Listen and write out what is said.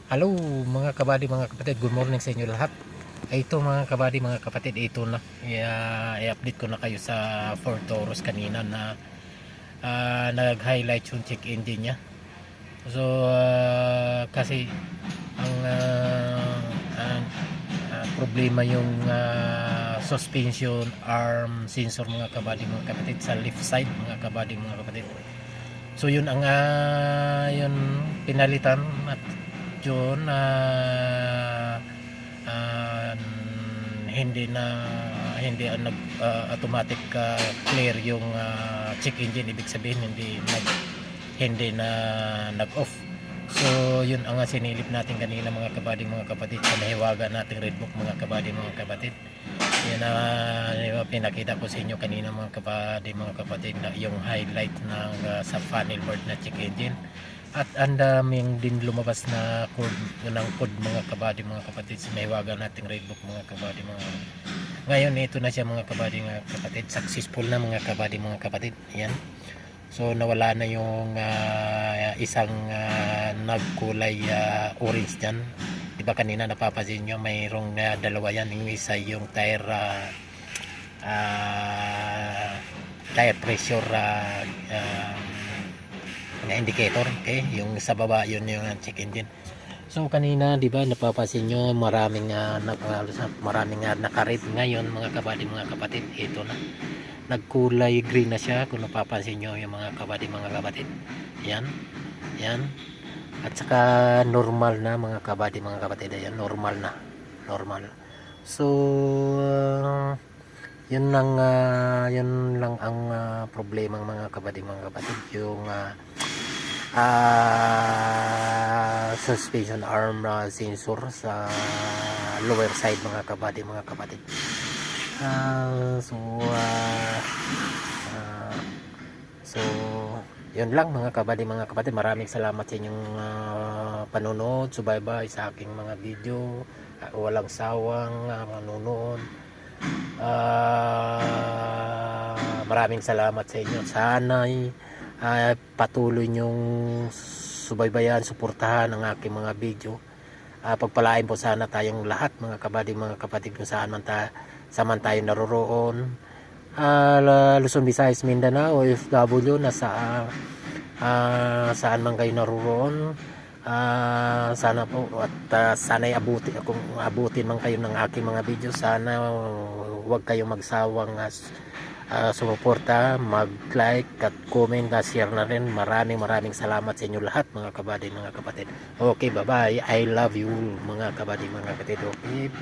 Hello mga kabady, mga kapatid, good morning sa inyo lahat. Ito mga kabady, mga kapatid, ito na i-update ko na kayo sa Ford Taurus kanina na nag-highlight yung check engine niya. So kasi ang problema yung suspension arm sensor mga kabady, mga kapatid, sa left side mga kabady, mga kapatid. So yun ang yun pinalitan at yun uh, hindi nag automatic clear yung check engine, ibig sabihin hindi na nag off. So yun ang sinilip natin kanina mga kabady, mga kapatid, sa nahiwaga nating redbook mga kabady, mga kapatid. Yan pinakita ko sa inyo kanina mga kabady, mga kapatid, na yung highlight ng sa funnel board na check engine. At ang daming din lumabas na code ng code mga kabady, mga kapatid, sa nahiwaga nating redbook mga kabady, mga ngayon ito na siya mga kabady, mga kapatid, successful na mga kabady, mga kapatid. Yan. So nawala na yung isang nagkulay orange dyan. Diba kanina napapansin nyo mayroong dalawa yan. Yung isa yung tire pressure na indicator. Okay, yung sa baba yun yung check engine. So kanina, 'di ba, napapansin nyo maraming nakaread ngayon mga kabady, mga kapatid. Ito na. Nagkulay green na siya kung napapansin nyo yung mga kabady, mga kapatid. Yan. Yan. At saka normal na mga kabady, mga kapatid. Ayan, normal na. Normal. So yun lang ang problema mga kabady, mga kapatid. Yung suspension arm sensor sa lower side mga kabady, mga kapatid. So yun lang mga kabady, mga kapatid. Maraming salamat sa inyong panonood, subaybay sa aking mga video. Walang sawang manonood. Maraming salamat sa inyo. Sana'y patuloy nyong subaybayan, suportahan ang aking mga video. Pagpalain po sana tayong lahat mga kabady, mga kapatid, kung saan man tayo naroroon. Luzon, Visayas, Mindanao, OFW, saan man kayo naroroon. Sana po at sana'y abutin man kayo ng aking mga video. Sana huwag kayong magsawang sumuporta, mag-like at comment, share na rin. Maraming salamat sa inyo lahat mga kabady, mga kapatid. Okay, bye bye. I love you mga kabady, mga kapatid. Okay.